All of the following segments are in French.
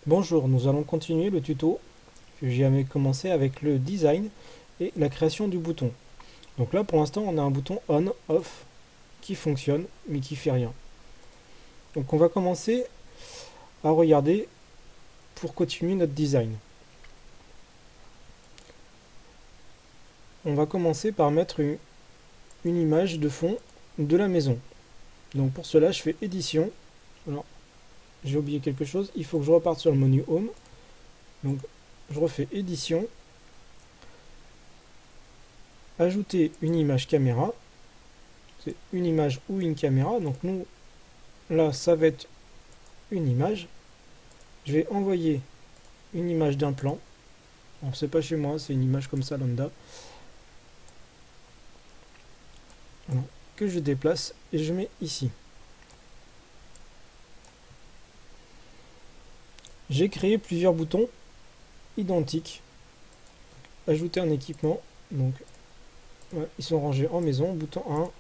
Bonjour, nous allons continuer le tuto que j'ai commencé avec le design et la création du bouton. Donc là pour l'instant on a un bouton on, off qui fonctionne mais qui fait rien. Donc on va commencer à regarder pour continuer notre design. On va commencer par mettre une image de fond de la maison. Donc pour cela je fais édition. Alors j'ai oublié quelque chose, il faut que je reparte sur le menu home. Donc je refais édition, ajouter une image caméra. C'est une image ou une caméra. Donc nous, là, ça va être une image. Je vais envoyer une image d'un plan. Alors, c'est pas chez moi, c'est une image comme ça, lambda. Voilà, que je déplace et je mets ici. J'ai créé plusieurs boutons identiques. Ajouter un équipement. Donc, ouais, ils sont rangés en maison. Bouton 1,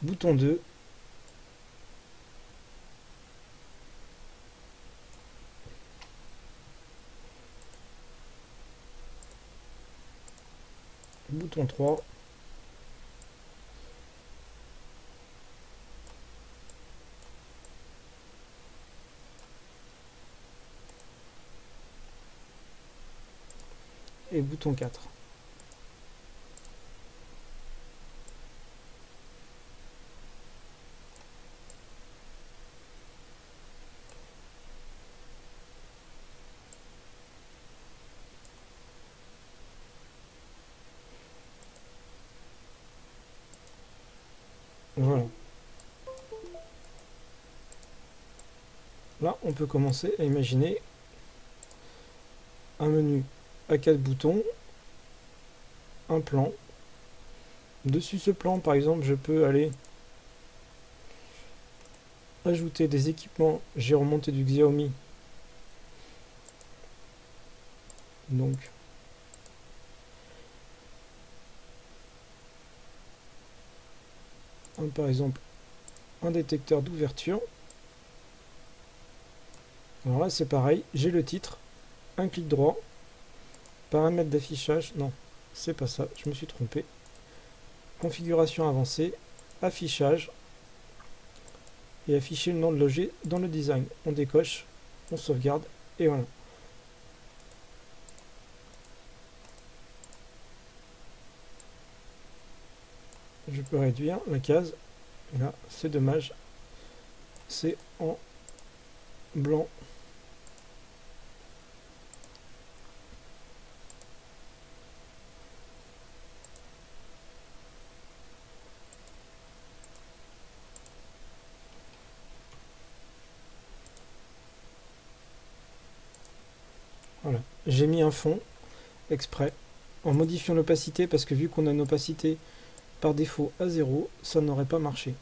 bouton 2. Bouton 3. Et bouton 4. Voilà. Là, on peut commencer à imaginer un menu à 4 boutons, un plan. Dessus ce plan, par exemple, je peux aller ajouter des équipements. J'ai remonté du Xiaomi. Donc, par exemple, un détecteur d'ouverture. Alors là, c'est pareil. J'ai le titre, un clic droit, paramètres d'affichage. Non, c'est pas ça. Je me suis trompé. Configuration avancée, affichage et afficher le nom de l'objet dans le design. On décoche, on sauvegarde et voilà. Je peux réduire la case. Et là, c'est dommage. C'est en blanc. Voilà. J'ai mis un fond exprès en modifiant l'opacité parce que vu qu'on a une opacité par défaut à 0, ça n'aurait pas marché.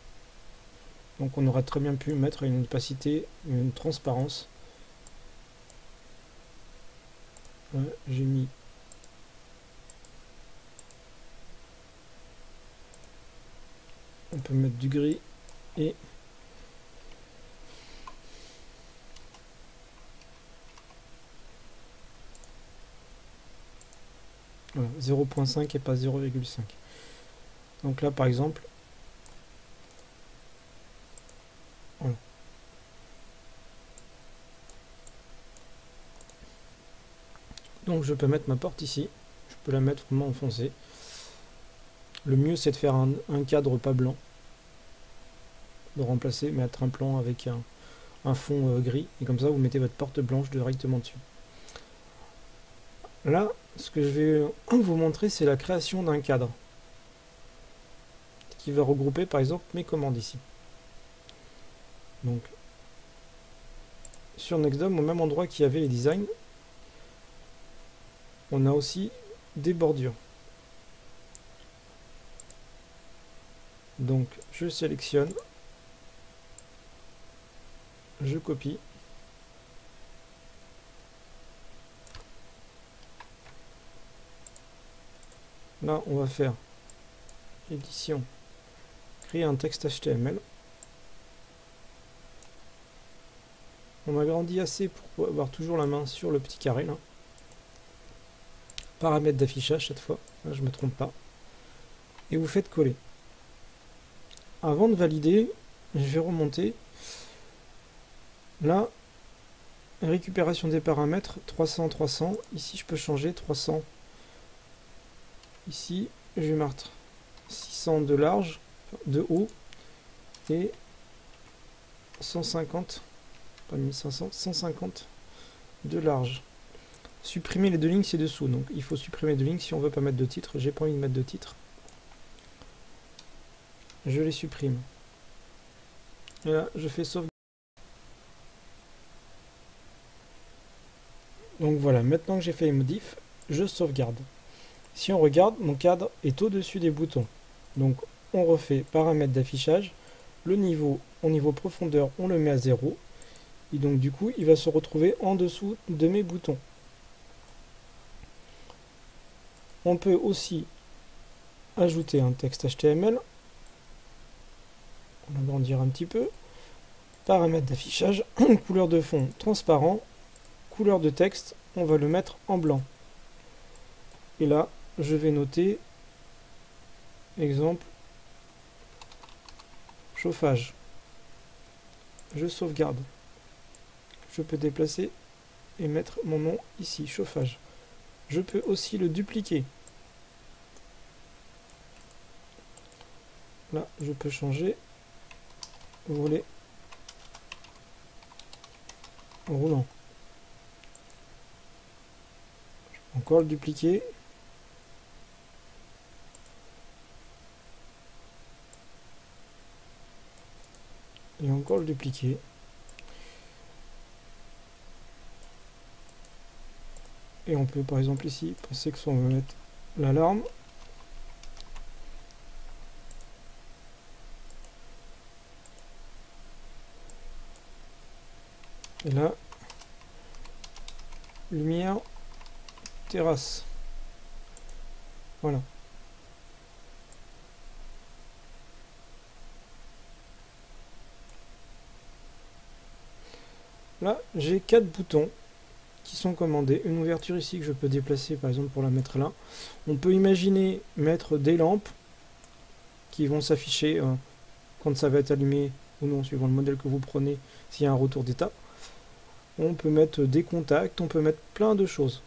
Donc on aurait très bien pu mettre une opacité, une transparence. Ouais, j'ai mis on peut mettre du gris et voilà, 0.5 et pas 0,5. Donc là par exemple, voilà. Donc je peux mettre ma porte ici, je peux la mettre vraiment enfoncée. Le mieux c'est de faire un cadre pas blanc, de remplacer, mettre un plan avec un fond gris, et comme ça vous mettez votre porte blanche directement dessus. Là, ce que je vais vous montrer, c'est la création d'un cadre qui va regrouper par exemple mes commandes ici. Donc sur Nextdom, au même endroit qu'il y avait les designs, on a aussi des bordures. Donc je sélectionne, je copie, là on va faire édition, créer un texte HTML, On agrandit assez pour avoir toujours la main sur le petit carré là. Paramètres d'affichage cette fois, là je me trompe pas. Et vous faites coller. Avant de valider, je vais remonter. Là, récupération des paramètres, 300, 300. Ici je peux changer 300. Ici, je vais mettre 600 de large, de haut, et 150, pas 1500, 150 de large. Supprimer les deux lignes ci-dessous, donc il faut supprimer deux lignes si on veut pas mettre de titre. J'ai pas envie de mettre de titre. Je les supprime. Et là, je fais sauvegarde. Donc voilà, maintenant que j'ai fait les modifs, je sauvegarde. Si on regarde, mon cadre est au-dessus des boutons. Donc on refait paramètres d'affichage. Le niveau, au niveau profondeur, on le met à 0. Et donc du coup, il va se retrouver en dessous de mes boutons. On peut aussi ajouter un texte HTML. On va agrandir un petit peu. Paramètres d'affichage, couleur de fond transparent, couleur de texte, on va le mettre en blanc. Et là, je vais noter, exemple, chauffage. Je sauvegarde. Je peux déplacer et mettre mon nom ici, chauffage. Je peux aussi le dupliquer. Là, je peux changer volet roulant. Encore le dupliquer. Et encore le dupliquer. Et on peut par exemple ici penser que soit on va mettre l'alarme. Et là, lumière, terrasse. Voilà. Là, j'ai 4 boutons qui sont commandés. Une ouverture ici que je peux déplacer par exemple pour la mettre là. On peut imaginer mettre des lampes qui vont s'afficher quand ça va être allumé ou non, suivant le modèle que vous prenez, s'il y a un retour d'état. On peut mettre des contacts, on peut mettre plein de choses.